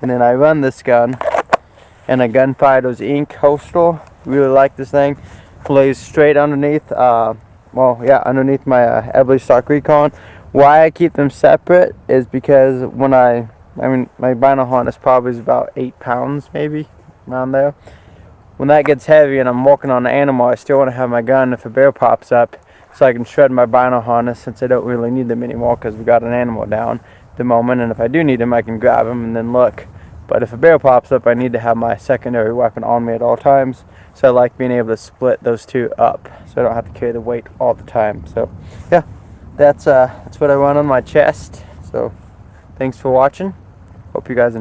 And then I run this gun in a Gunfighters Inc. holster. Really like this thing. Lays straight underneath, underneath my Everly Stock Recon. Why I keep them separate is because when my vinyl harness probably is about 8 pounds, maybe around there. When that gets heavy and I'm walking on the animal, I still want to have my gun if a bear pops up, so I can shred my vinyl harness, since I don't really need them anymore because we got an animal down at the moment. And if I do need them, I can grab them and then look. But if a bear pops up, I need to have my secondary weapon on me at all times. So I like being able to split those two up, so I don't have to carry the weight all the time. So yeah, that's what I run on my chest. So thanks for watching. Hope you guys enjoy.